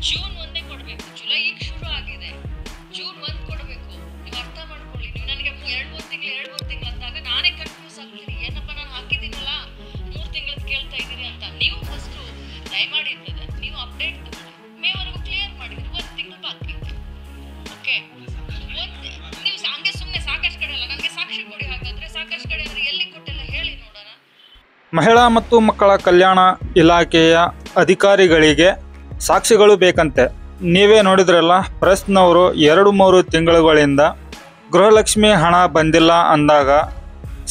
June 1 ಕೊಡಬೇಕು. July ಈಗ ಶುರು ಆಗಿದೆ, ಜೂನ್ 1 ಕೊಡಬೇಕು. ನೀವು ಅರ್ಥ ಮಾಡ್ಕೊಳ್ಳಿ. ನೀವು ನನಗೆ 2-3 ತಿಂಗಳು ಅಂದಾಗ ನಾನೇ ಕನ್ಫ್ಯೂಸ್ ಆಗ್ತೀನಿ, ಏನಪ್ಪ ನಾನು ಹಾಕಿದ್ದೀನಲ್ಲ 3 ತಿಂಗಳದ್ದು ಕೇಳ್ತಾ ಇದ್ದೀರಿ ಅಂತ. ನೀವು ಫಸ್ಟು ದಯಮಾಡಿ ಇರ್ತದೆ, ನೀವು ಅಪ್ಡೇಟ್ ತಗೊಳ್ಳಿ. ಮೇವರೆಗೂ ಕ್ಲಿಯರ್ ಮಾಡಿದ್ರಿ, 1 ತಿಂಗಳು ಬಾಕಿ. ಓಕೆ, ನೀವು ಹಂಗೆ ಸುಮ್ಮನೆ ಸಾಕಷ್ಟು ಕಡೆ ಅಲ್ಲ, ನನಗೆ ಸಾಕ್ಷಿ ಕೊಡಿ. ಹಾಗಾದ್ರೆ ಸಾಕಷ್ಟು ಕಡೆ ಅಂದರೆ ಎಲ್ಲಿ ಕೊಟ್ಟೆಲ್ಲ ಹೇಳಿ ನೋಡೋಣ. ಮಹಿಳಾ ಮತ್ತು ಮಕ್ಕಳ ಕಲ್ಯಾಣ ಇಲಾಖೆಯ ಅಧಿಕಾರಿಗಳಿಗೆ ಸಾಕ್ಷಿಗಳು ಬೇಕಂತೆ. ನೀವೇ ನೋಡಿದ್ರಲ್ಲ, ಪ್ರೆಸ್ನವರು 2-3 ತಿಂಗಳುಗಳಿಂದ ಗೃಹಲಕ್ಷ್ಮಿ ಹಣ ಬಂದಿಲ್ಲ ಅಂದಾಗ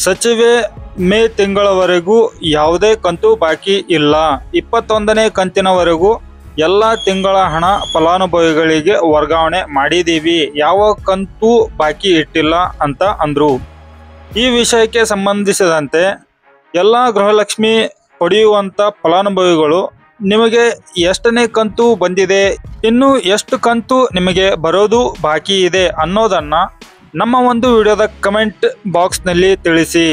ಸಚಿವೆ ಮೇ ತಿಂಗಳವರೆಗೂ ಯಾವುದೇ ಕಂತು ಬಾಕಿ ಇಲ್ಲ, 21ನೇ ಕಂತಿನವರೆಗೂ ಎಲ್ಲ ತಿಂಗಳ ಹಣ ಫಲಾನುಭವಿಗಳಿಗೆ ವರ್ಗಾವಣೆ ಮಾಡಿದ್ದೀವಿ, ಯಾವ ಕಂತು ಬಾಕಿ ಇಟ್ಟಿಲ್ಲ ಅಂತ ಅಂದರು. ಈ ವಿಷಯಕ್ಕೆ ಸಂಬಂಧಿಸಿದಂತೆ ಎಲ್ಲ ಗೃಹಲಕ್ಷ್ಮಿ ಪಡೆಯುವಂಥ ಫಲಾನುಭವಿಗಳು ನಿಮಗೆ ಎಷ್ಟನೇ ಕಂತು ಬಂದಿದೆ, ಇನ್ನು ಎಷ್ಟು ಕಂತು ನಿಮಗೆ ಬರೋದು ಬಾಕಿ ಇದೆ ಅನ್ನೋದನ್ನು ನಮ್ಮ ಒಂದು ವಿಡಿಯೋದ ಕಮೆಂಟ್ ಬಾಕ್ಸ್ನಲ್ಲಿ ತಿಳಿಸಿ.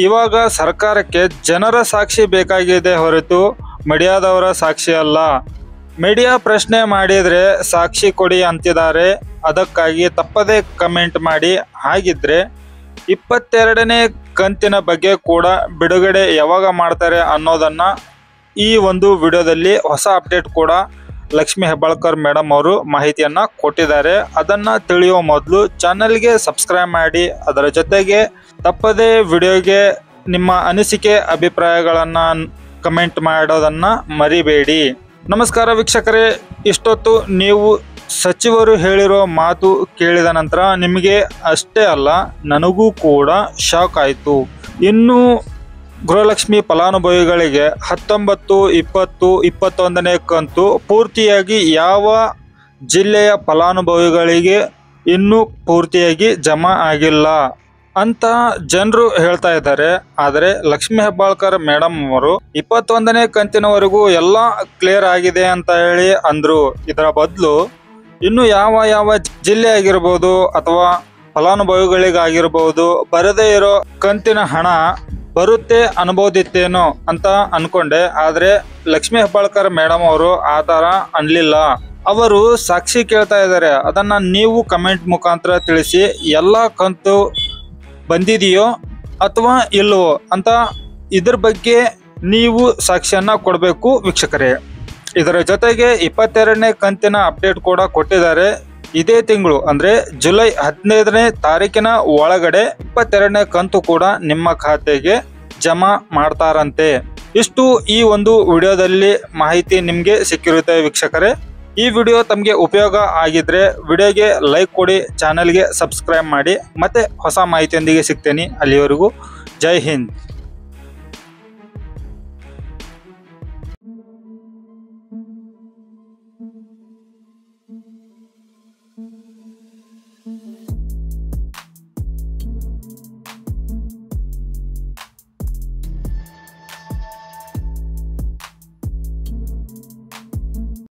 ಇವಾಗ ಸರ್ಕಾರಕ್ಕೆ ಜನರ ಸಾಕ್ಷಿ ಬೇಕಾಗಿದೆ ಹೊರತು ಮೀಡಿಯಾದವರ ಸಾಕ್ಷಿ ಅಲ್ಲ. ಮೀಡಿಯಾ ಪ್ರಶ್ನೆ ಮಾಡಿದರೆ ಸಾಕ್ಷಿ ಕೊಡಿ ಅಂತಿದ್ದಾರೆ. ಅದಕ್ಕಾಗಿ ತಪ್ಪದೇ ಕಮೆಂಟ್ ಮಾಡಿ. ಹಾಗಿದ್ರೆ 22ನೇ ಕಂತಿನ ಬಗ್ಗೆ ಕೂಡ ಬಿಡುಗಡೆ ಯಾವಾಗ ಮಾಡ್ತಾರೆ ಅನ್ನೋದನ್ನು ಈ ಒಂದು ವಿಡಿಯೋದಲ್ಲಿ ಹೊಸ ಅಪ್ಡೇಟ್ ಕೂಡ ಲಕ್ಷ್ಮಿ ಹೆಬ್ಬಾಳ್ಕರ್ ಮೇಡಮ್ ಅವರು ಮಾಹಿತಿಯನ್ನು ಕೊಟ್ಟಿದ್ದಾರೆ. ಅದನ್ನು ತಿಳಿಯುವ ಮೊದಲು ಚಾನಲ್ಗೆ ಸಬ್ಸ್ಕ್ರೈಬ್ ಮಾಡಿ. ಅದರ ಜೊತೆಗೆ ತಪ್ಪದೇ ವಿಡಿಯೋಗೆ ನಿಮ್ಮ ಅನಿಸಿಕೆ ಅಭಿಪ್ರಾಯಗಳನ್ನು ಕಮೆಂಟ್ ಮಾಡೋದನ್ನು ಮರಿಬೇಡಿ. ನಮಸ್ಕಾರ ವೀಕ್ಷಕರೇ, ಇಷ್ಟೊತ್ತು ನೀವು ಸಚಿವರು ಹೇಳಿರೋ ಮಾತು ಕೇಳಿದ ನಂತರ ನಿಮಗೆ ಅಷ್ಟೇ ಅಲ್ಲ, ನನಗೂ ಕೂಡ ಶಾಕ್ ಆಯಿತು. ಇನ್ನು ಗೃಹಲಕ್ಷ್ಮಿ ಫಲಾನುಭವಿಗಳಿಗೆ 19, 20, 21ನೇ ಕಂತು ಪೂರ್ತಿಯಾಗಿ ಯಾವ ಜಿಲ್ಲೆಯ ಫಲಾನುಭವಿಗಳಿಗೆ ಇನ್ನೂ ಪೂರ್ತಿಯಾಗಿ ಜಮಾ ಆಗಿಲ್ಲ ಅಂತ ಜನರು ಹೇಳ್ತಾ ಇದ್ದಾರೆ. ಆದರೆ ಲಕ್ಷ್ಮಿ ಹೆಬ್ಬಾಳ್ಕರ್ ಮೇಡಮ್ ಅವರು 21ನೇ ಕಂತಿನವರೆಗೂ ಎಲ್ಲ ಕ್ಲಿಯರ್ ಆಗಿದೆ ಅಂತ ಹೇಳಿ ಅಂದರು. ಇದರ ಬದಲು ಇನ್ನು ಯಾವ ಜಿಲ್ಲೆ ಆಗಿರ್ಬೋದು ಅಥವಾ ಫಲಾನುಭವಿಗಳಿಗಾಗಿರ್ಬೋದು ಬರದೇ ಇರೋ ಕಂತಿನ ಹಣ ಬರುತ್ತೆ ಅನ್ಬೋದಿತ್ತೇನೋ ಅಂತ ಅನ್ಕೊಂಡೆ. ಆದರೆ ಲಕ್ಷ್ಮಿ ಹೆಬ್ಬಾಳ್ಕರ್ ಮೇಡಮ್ ಅವರು ಆ ಥರ ಅನ್ಲಿಲ್ಲ. ಅವರು ಸಾಕ್ಷಿ ಕೇಳ್ತಾ ಇದ್ದಾರೆ. ಅದನ್ನು ನೀವು ಕಮೆಂಟ್ ಮುಖಾಂತರ ತಿಳಿಸಿ. ಎಲ್ಲ ಕಂತು ಬಂದಿದೆಯೋ ಅಥವಾ ಇಲ್ಲವೋ ಅಂತ ಇದ್ರ ಬಗ್ಗೆ ನೀವು ಸಾಕ್ಷಿಯನ್ನು ಕೊಡಬೇಕು ವೀಕ್ಷಕರೇ. ಇದರ ಜೊತೆಗೆ 22ನೇ ಕಂತಿನ ಅಪ್ಡೇಟ್ ಕೂಡ ಕೊಟ್ಟಿದ್ದಾರೆ. ಇದೇ ತಿಂಗಳು ಅಂದರೆ ಜುಲೈ 15ನೇ ತಾರೀಕಿನ ಒಳಗಡೆ 22ನೇ ಕಂತು ಕೂಡ ನಿಮ್ಮ ಖಾತೆಗೆ ಜಮಾ ಮಾಡ್ತಾರಂತೆ. ಇಷ್ಟು ಈ ಒಂದು ವಿಡಿಯೋದಲ್ಲಿ ಮಾಹಿತಿ ನಿಮಗೆ ಸಿಕ್ಕಿರುತ್ತೆ ವೀಕ್ಷಕರೇ. ಈ ವಿಡಿಯೋ ತಮಗೆ ಉಪಯೋಗ ಆಗಿದ್ರೆ ವಿಡಿಯೋಗೆ ಲೈಕ್ ಕೊಡಿ, ಚಾನಲ್ಗೆ ಸಬ್ಸ್ಕ್ರೈಬ್ ಮಾಡಿ. ಮತ್ತೆ ಹೊಸ ಮಾಹಿತಿಯೊಂದಿಗೆ ಸಿಗ್ತೇನೆ. ಅಲ್ಲಿವರೆಗೂ ಜೈ ಹಿಂದ್.